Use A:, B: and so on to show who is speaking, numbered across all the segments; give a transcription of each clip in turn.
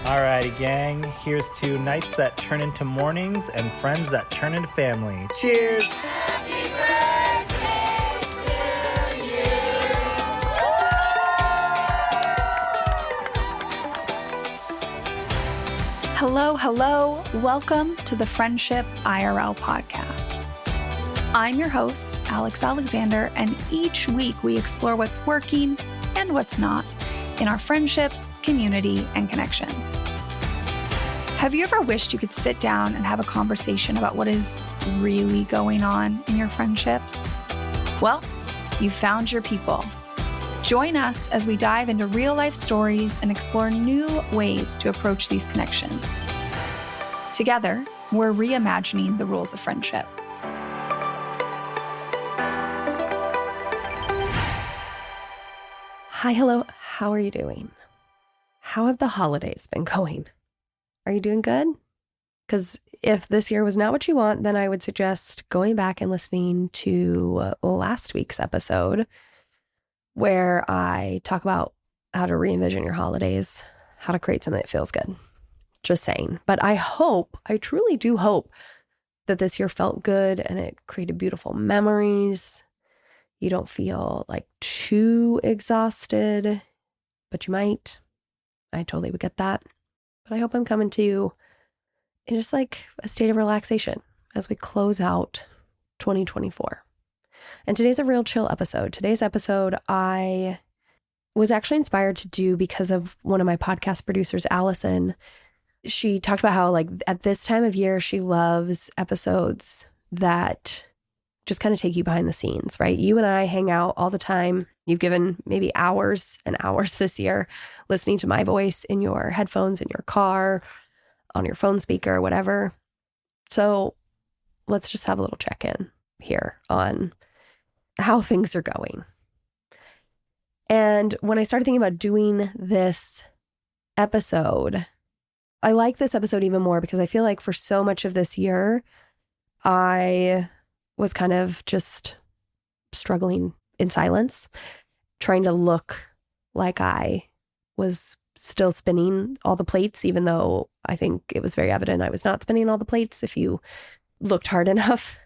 A: Alrighty, gang. Here's to nights that turn into mornings and friends that turn into family. Cheers!
B: Happy birthday to you.
C: Hello. Welcome to the Friendship IRL podcast. I'm your host, Alex Alexander, and each week we explore what's working and what's not in our friendships, community, and connections. Have you ever wished you could sit down and have a conversation about what is really going on in your friendships? Well, you found your people. Join us as we dive into real-life stories and explore new ways to approach these connections. Together, we're reimagining the rules of friendship.
D: Hi, hello. How are you doing? How have the holidays been going? Are you doing good? Because if this year was not what you want, then I would suggest going back and listening to last week's episode where I talk about how to re-envision your holidays, how to create something that feels good. Just saying. But I truly do hope that this year felt good and it created beautiful memories. You don't feel like too exhausted, but you might. I totally would get that. But I hope I'm coming to you in just like a state of relaxation as we close out 2024. And today's a real chill episode. Today's episode I was actually inspired to do because of one of my podcast producers, Alison. She talked about how like at this time of year, she loves episodes that just kind of take you behind the scenes, right? You and I hang out all the time. You've given maybe hours and hours this year listening to my voice in your headphones, in your car, on your phone speaker, whatever. So let's just have a little check-in here on how things are going. And when I started thinking about doing this episode, I like this episode even more because I feel like for so much of this year, I was kind of just struggling in silence, trying to look like I was still spinning all the plates, even though I think it was very evident I was not spinning all the plates if you looked hard enough.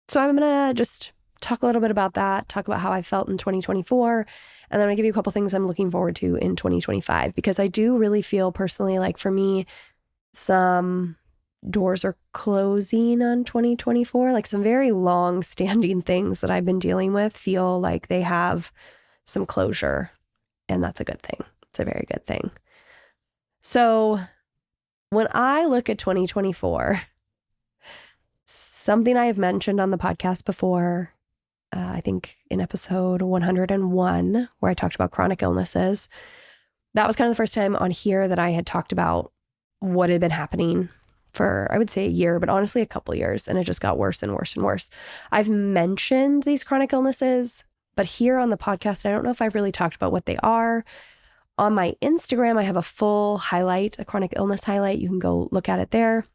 D: So I'm going to just talk a little bit about that, talk about how I felt in 2024, and then I'm going to give you a couple things I'm looking forward to in 2025, because I do really feel personally like for me, some doors are closing on 2024. Like some very long-standing things that I've been dealing with feel like they have some closure, and that's a good thing. It's a very good thing. So when I look at 2024, something I have mentioned on the podcast before, I think in episode 101, where I talked about chronic illnesses, that was kind of the first time on here that I had talked about what had been happening for, I would say, a year, but honestly a couple years, and it just got worse and worse and worse. I've mentioned these chronic illnesses, but here on the podcast, I don't know if I've really talked about what they are. On my Instagram, I have a full highlight, a chronic illness highlight. You can go look at it there.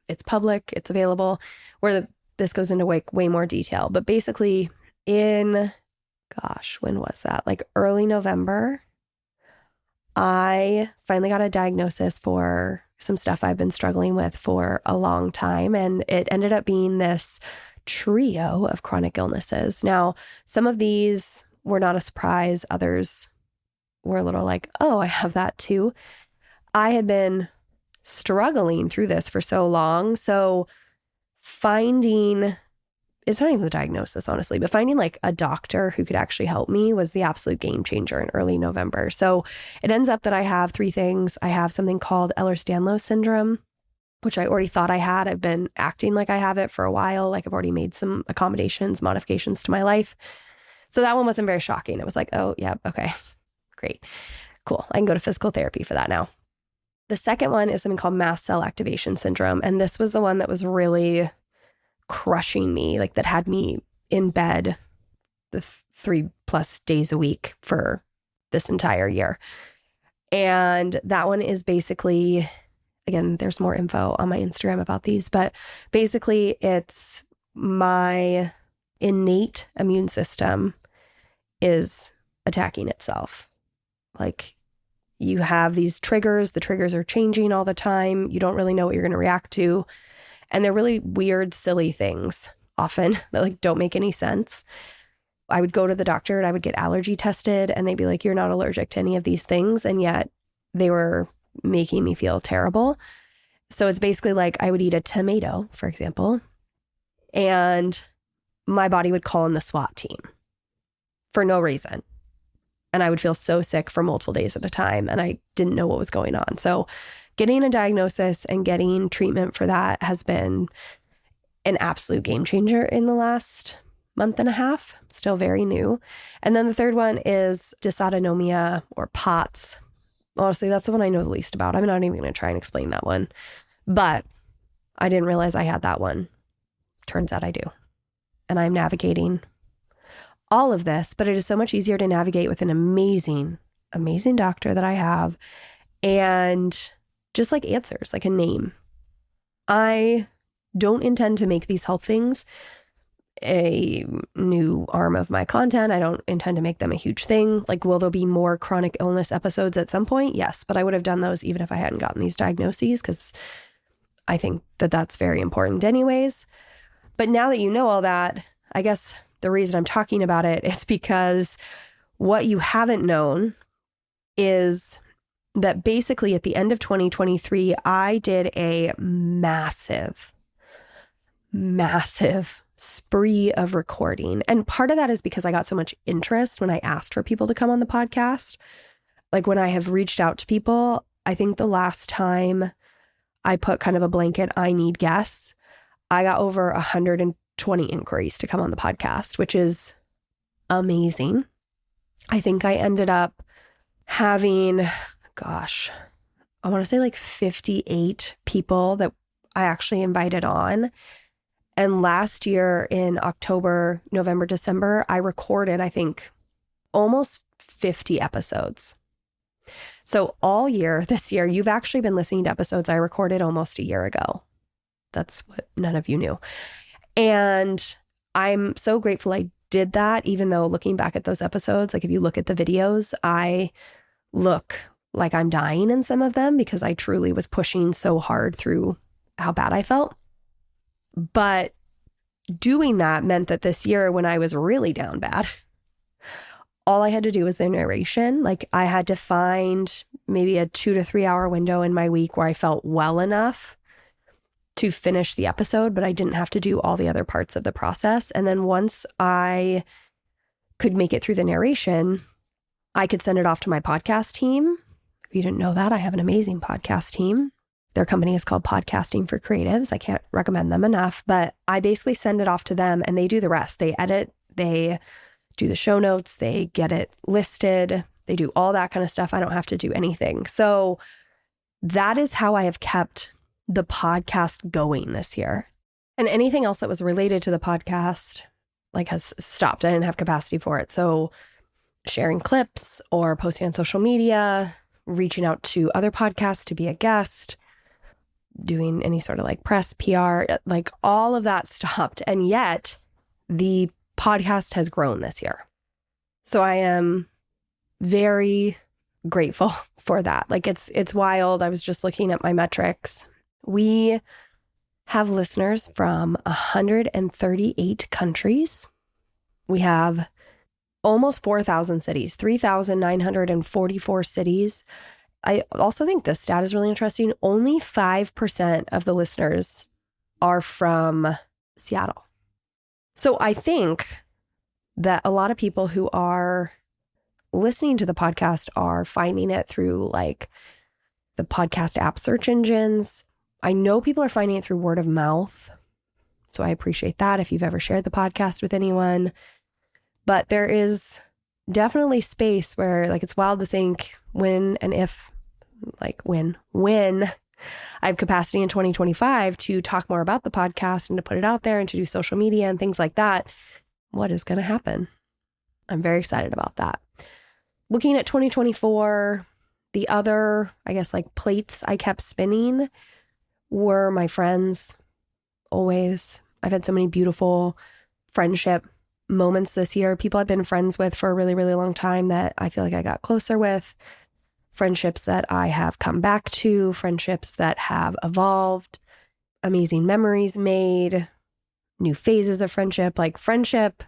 D: It's public, it's available, where this goes into way more detail. But basically when was that? Like early November, I finally got a diagnosis for some stuff I've been struggling with for a long time. And it ended up being this trio of chronic illnesses. Now, some of these were not a surprise. Others were a little like, oh, I have that too. I had been struggling through this for so long. So it's not even the diagnosis, honestly, but finding like a doctor who could actually help me was the absolute game changer in early November. So it ends up that I have three things. I have something called Ehlers-Danlos Syndrome, which I already thought I had. I've been acting like I have it for a while. Like I've already made some accommodations, modifications to my life. So that one wasn't very shocking. It was like, oh, yeah, okay, great, cool. I can go to physical therapy for that now. The second one is something called Mast Cell Activation Syndrome. And this was the one that was really crushing me, like that had me in bed the 3+ days a week for this entire year. And that one is basically, again, there's more info on my Instagram about these, but basically it's my innate immune system is attacking itself. Like You have these triggers. The triggers are changing all the time. You don't really know what you're going to react to. And they're really weird, silly things often that like don't make any sense. I would go to the doctor and I would get allergy tested and they'd be like, you're not allergic to any of these things. And yet they were making me feel terrible. So it's basically like I would eat a tomato, for example, and my body would call in the SWAT team for no reason. And I would feel so sick for multiple days at a time. And I didn't know what was going on. So getting a diagnosis and getting treatment for that has been an absolute game changer in the last month and a half, still very new. And then the third one is dysautonomia or POTS. Honestly, that's the one I know the least about. I'm not even going to try and explain that one. But I didn't realize I had that one. Turns out I do. And I'm navigating all of this, but it is so much easier to navigate with an amazing, amazing doctor that I have. And just like answers, like a name. I don't intend to make these health things a new arm of my content. I don't intend to make them a huge thing. Like, will there be more chronic illness episodes at some point? Yes, but I would have done those even if I hadn't gotten these diagnoses because I think that that's very important anyways. But now that you know all that, I guess the reason I'm talking about it is because what you haven't known is that basically at the end of 2023, I did a massive spree of recording. And part of that is because I got so much interest when I asked for people to come on the podcast. Like when I have reached out to people, I think the last time I put kind of a blanket, I need guests, I got over 120 inquiries to come on the podcast, which is amazing. I think I ended up having, I want to say like 58 people that I actually invited on. And last year in October, November, December, I recorded, I think, almost 50 episodes. So all year, this year, you've actually been listening to episodes I recorded almost a year ago. That's what none of you knew. And I'm so grateful I did that, even though looking back at those episodes, like if you look at the videos, I look like I'm dying in some of them because I truly was pushing so hard through how bad I felt. But doing that meant that this year when I was really down bad, all I had to do was the narration. Like I had to find maybe a 2 to 3 hour window in my week where I felt well enough to finish the episode, but I didn't have to do all the other parts of the process. And then once I could make it through the narration, I could send it off to my podcast team. If you didn't know that, I have an amazing podcast team. Their company is called Podcasting for Creatives. I can't recommend them enough, but I basically send it off to them and they do the rest. They edit, they do the show notes, they get it listed, they do all that kind of stuff. I don't have to do anything. So that is how I have kept the podcast going this year. And anything else that was related to the podcast like has stopped. I didn't have capacity for it. So sharing clips or posting on social media, reaching out to other podcasts to be a guest, doing any sort of like press, PR, like all of that stopped. And yet the podcast has grown this year. So I am very grateful for that. Like it's wild. I was just looking at my metrics. We have listeners from 138 countries. We have almost 4,000 cities, 3,944 cities. I also think this stat is really interesting. Only 5% of the listeners are from Seattle. So I think that a lot of people who are listening to the podcast are finding it through like the podcast app search engines. I know people are finding it through word of mouth. So I appreciate that if you've ever shared the podcast with anyone. But there is definitely space where like it's wild to think when and if, like when I have capacity in 2025 to talk more about the podcast and to put it out there and to do social media and things like that, what is going to happen? I'm very excited about that. Looking at 2024, the other, I guess, like plates I kept spinning were my friends. Always. I've had so many beautiful friendship moments this year. People I've been friends with for a really, really long time that I feel like I got closer with. friendships that I have come back to, friendships that have evolved, amazing memories made, new phases of friendship. Like friendship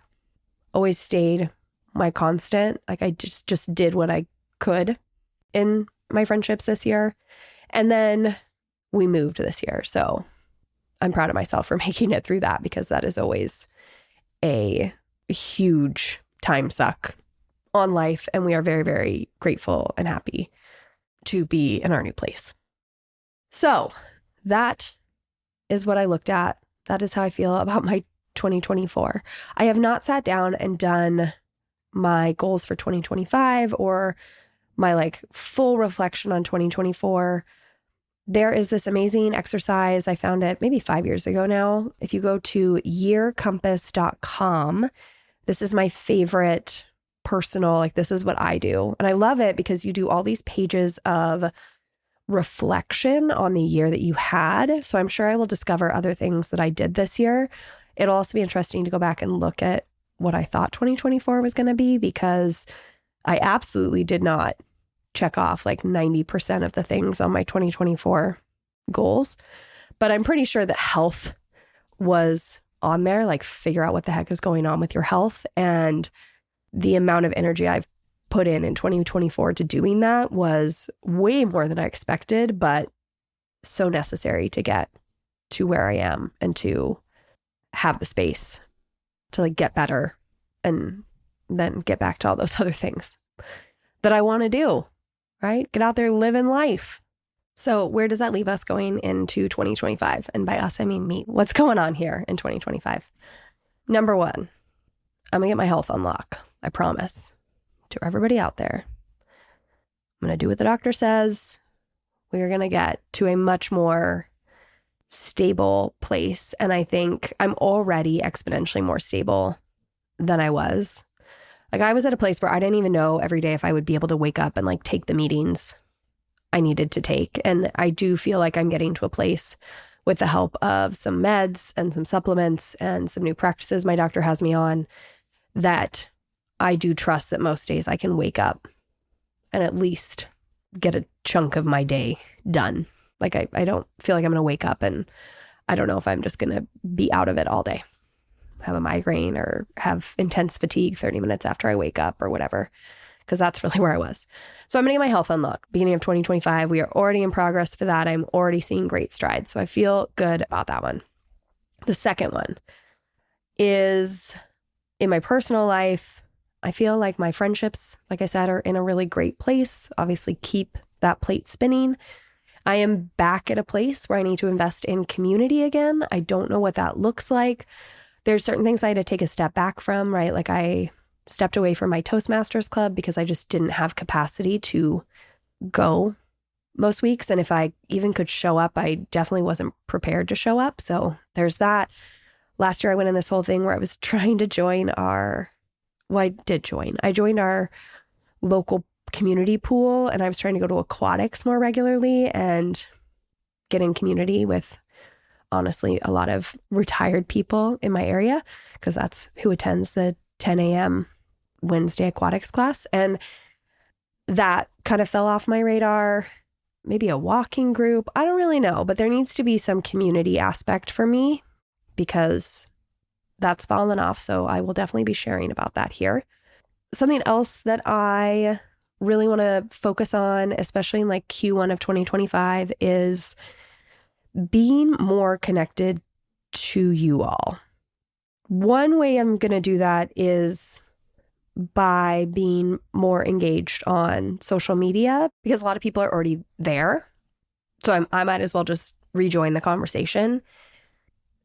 D: always stayed my constant. Like I just did what I could in my friendships this year. And then we moved this year. So I'm proud of myself for making it through that, because that is always a huge time suck on life. And we are very, very grateful and happy to be in our new place. So that is what I looked at. That is how I feel about my 2024. I have not sat down and done my goals for 2025 or my like full reflection on 2024. There is this amazing exercise. I found it maybe 5 years ago now. If you go to yearcompass.com, this is my favorite personal, like this is what I do. And I love it because you do all these pages of reflection on the year that you had. So I'm sure I will discover other things that I did this year. It'll also be interesting to go back and look at what I thought 2024 was going to be, because I absolutely did not check off like 90% of the things on my 2024 goals. But I'm pretty sure that health was on there, like figure out what the heck is going on with your health. And the amount of energy I've put in 2024 to doing that was way more than I expected, but so necessary to get to where I am and to have the space to like get better and then get back to all those other things that I want to do, right? Get out there, living life. So where does that leave us going into 2025? And by us, I mean me. What's going on here in 2025? Number one, I'm going to get my health on lock. I promise to everybody out there. I'm going to do what the doctor says. We are going to get to a much more stable place. And I think I'm already exponentially more stable than I was. Like I was at a place where I didn't even know every day if I would be able to wake up and like take the meetings I needed to take. And I do feel like I'm getting to a place with the help of some meds and some supplements and some new practices my doctor has me on, that I do trust that most days I can wake up and at least get a chunk of my day done. Like I don't feel like I'm going to wake up and I don't know if I'm just going to be out of it all day, have a migraine or have intense fatigue 30 minutes after I wake up or whatever, because that's really where I was. So I'm going to get my health on lock. Beginning of 2025, we are already in progress for that. I'm already seeing great strides. So I feel good about that one. The second one is in my personal life. I feel like my friendships, like I said, are in a really great place. Obviously, keep that plate spinning. I am back at a place where I need to invest in community again. I don't know what that looks like. There's certain things I had to take a step back from, right? Like I stepped away from my Toastmasters club because I just didn't have capacity to go most weeks. And if I even could show up, I definitely wasn't prepared to show up. So there's that. Last year, I went in this whole thing where I was trying to join I joined our local community pool, and I was trying to go to aquatics more regularly and get in community with, honestly, a lot of retired people in my area, because that's who attends the 10 a.m. Wednesday aquatics class. And that kind of fell off my radar. Maybe a walking group. I don't really know, but there needs to be some community aspect for me, because that's fallen off. So I will definitely be sharing about that here. Something else that I really want to focus on, especially in like Q1 of 2025, is being more connected to you all. One way I'm going to do that is by being more engaged on social media, because a lot of people are already there. So I might as well just rejoin the conversation.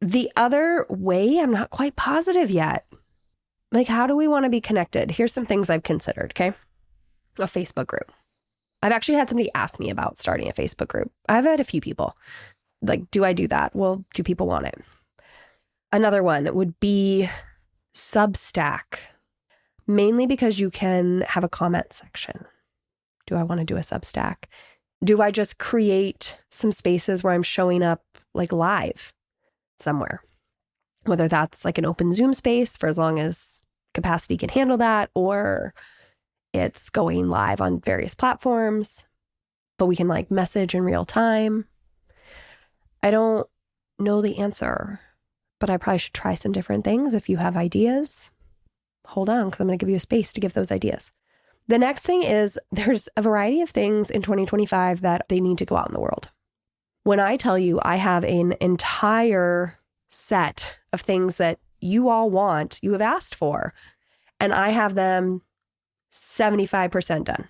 D: The other way, I'm not quite positive yet. Like, how do we want to be connected? Here's some things I've considered, okay? A Facebook group. I've actually had somebody ask me about starting a Facebook group. I've had a few people. Like, do I do that? Well, do people want it? Another one would be Substack, mainly because you can have a comment section. Do I want to do a Substack? Do I just create some spaces where I'm showing up like live somewhere? Whether that's like an open Zoom space for as long as capacity can handle that, or it's going live on various platforms. but we can like message in real time. I don't know the answer, but I probably should try some different things. If you have ideas, hold on, because I'm going to give you a space to give those ideas. The next thing is there's a variety of things in 2025 that they need to go out in the world. When I tell you I have an entire set of things that you all want, you have asked for, and I have them 75% done.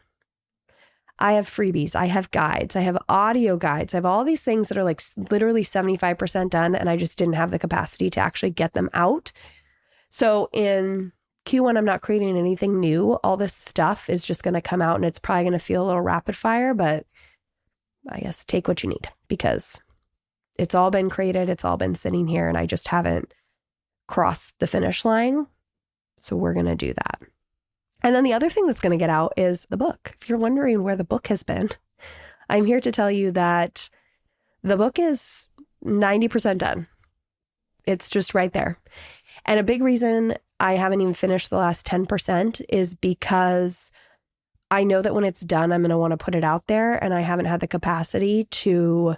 D: I have freebies, I have guides, I have audio guides, I have all these things that are like literally 75% done, and I just didn't have the capacity to actually get them out. So in Q1, I'm not creating anything new. All this stuff is just going to come out, and it's probably going to feel a little rapid fire, but I guess take what you need, because it's all been created, it's all been sitting here, and I just haven't crossed the finish line. So we're going to do that. And then the other thing that's going to get out is the book. If you're wondering where the book has been, I'm here to tell you that the book is 90% done. It's just right there. And a big reason I haven't even finished the last 10% is because I know that when it's done, I'm going to want to put it out there, and I haven't had the capacity to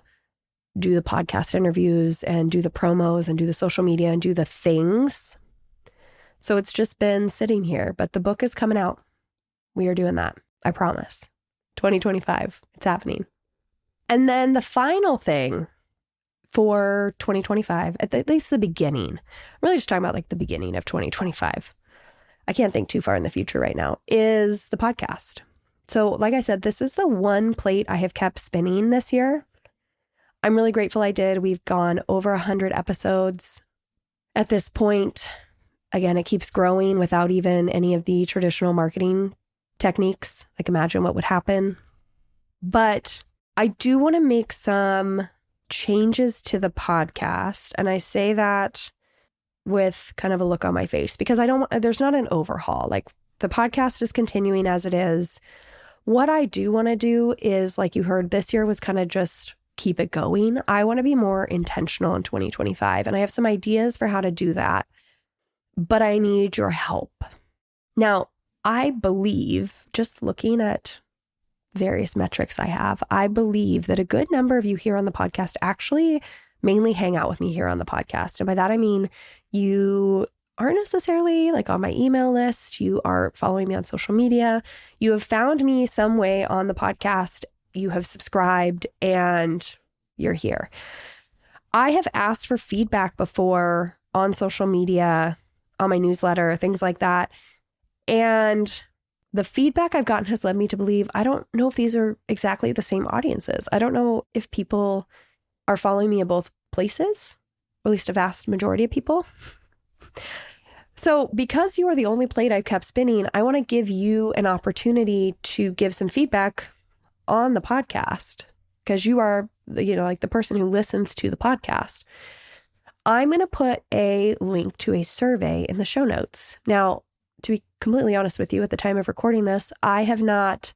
D: do the podcast interviews and do the promos and do the social media and do the things. So it's just been sitting here, but the book is coming out. We are doing that. I promise. 2025, it's happening. And then the final thing for 2025, at least the beginning, I'm really just talking about like the beginning of 2025. I can't think too far in the future right now, is the podcast. So like I said, this is the one plate I have kept spinning this year. I'm really grateful I did. We've gone over 100 episodes at this point. Again, it keeps growing without even any of the traditional marketing techniques. Like imagine what would happen. But I do want to make some changes to the podcast. And I say that with kind of a look on my face because there's not an overhaul. Like the podcast is continuing as it is. What I do want to do is, like you heard, this year was kind of just keep it going. I want to be more intentional in 2025. And I have some ideas for how to do that. But I need your help. Now, I believe, just looking at various metrics I have, I believe that a good number of you here on the podcast actually mainly hang out with me here on the podcast. And by that, I mean, you aren't necessarily like on my email list. You aren't following me on social media. You have found me some way on the podcast. You have subscribed and you're here. I have asked for feedback before on social media, on my newsletter, things like that. And the feedback I've gotten has led me to believe, I don't know if these are exactly the same audiences. I don't know if people are following me in both places, or at least a vast majority of people. So because you are the only plate I've kept spinning, I want to give you an opportunity to give some feedback on the podcast because you are, like the person who listens to the podcast. I'm going to put a link to a survey in the show notes. Now, to be completely honest with you, at the time of recording this, I have not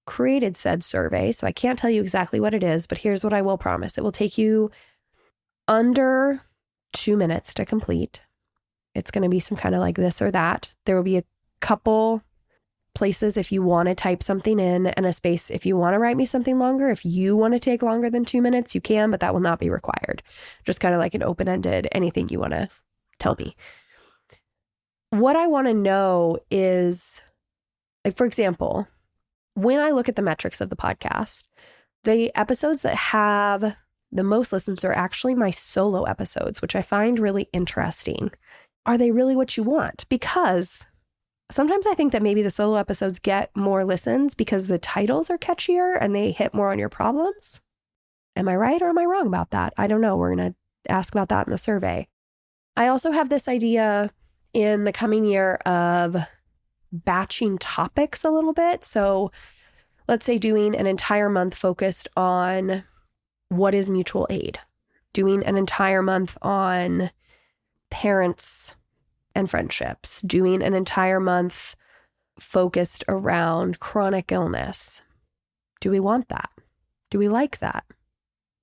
D: created said survey, so I can't tell you exactly what it is, but here's what I will promise. It will take you under 2 minutes to complete. It's going to be some kind of like this or that. There will be a couple places if you want to type something in and a space if you want to write me something longer. If you want to take longer than 2 minutes, you can, but that will not be required. Just kind of like an open-ended, anything you want to tell me. What I want to know is, like, for example, when I look at the metrics of the podcast, the episodes that have the most listens are actually my solo episodes, which I find really interesting. Are they really what you want? Because sometimes I think that maybe the solo episodes get more listens because the titles are catchier and they hit more on your problems. Am I right or am I wrong about that? I don't know. We're going to ask about that in the survey. I also have this idea in the coming year of batching topics a little bit. So let's say doing an entire month focused on what is mutual aid, doing an entire month on parents and friendships, doing an entire month focused around chronic illness. Do we want that? Do we like that?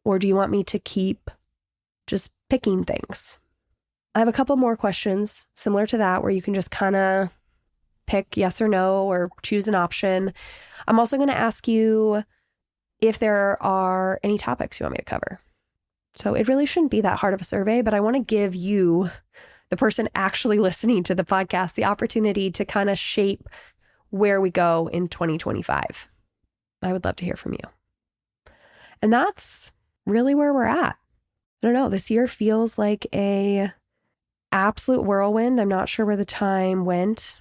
D: Or do you want me to keep just picking things? I have a couple more questions similar to that where you can just kind of pick yes or no or choose an option. I'm also going to ask you if there are any topics you want me to cover. So it really shouldn't be that hard of a survey, but I want to give you, the person actually listening to the podcast, the opportunity to kind of shape where we go in 2025. I would love to hear from you. And that's really where we're at. I don't know. This year feels like a absolute whirlwind. I'm not sure where the time went.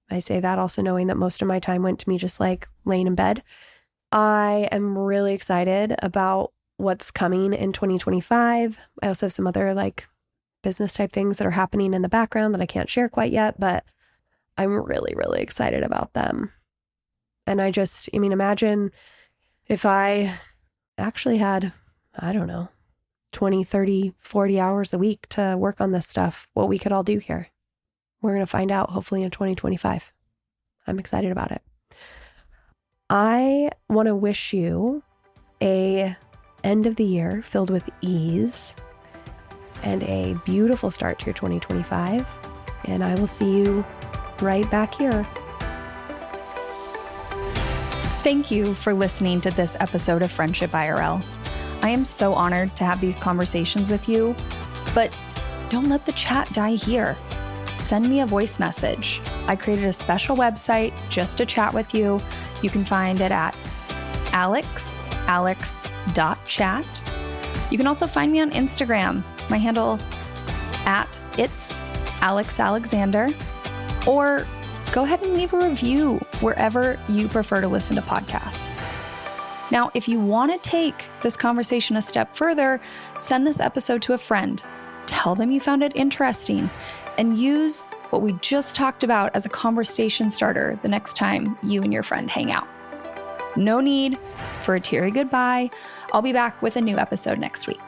D: I say that also knowing that most of my time went to me just like laying in bed. I am really excited about what's coming in 2025. I also have some other like business type things that are happening in the background that I can't share quite yet, but I'm really, really excited about them. And imagine if I actually had, 20, 30, 40 hours a week to work on this stuff, what we could all do here. We're going to find out hopefully in 2025. I'm excited about it. I want to wish you a end of the year filled with ease and a beautiful start to your 2025. And I will see you right back here.
C: Thank you for listening to this episode of Friendship IRL. I am so honored to have these conversations with you, but don't let the chat die here. Send me a voice message. I created a special website just to chat with you. You can find it at alex.chat. You can also find me on Instagram. My handle at it's Alex Alexander, or go ahead and leave a review wherever you prefer to listen to podcasts. Now, if you want to take this conversation a step further, send this episode to a friend. Tell them you found it interesting and use what we just talked about as a conversation starter the next time you and your friend hang out. No need for a teary goodbye. I'll be back with a new episode next week.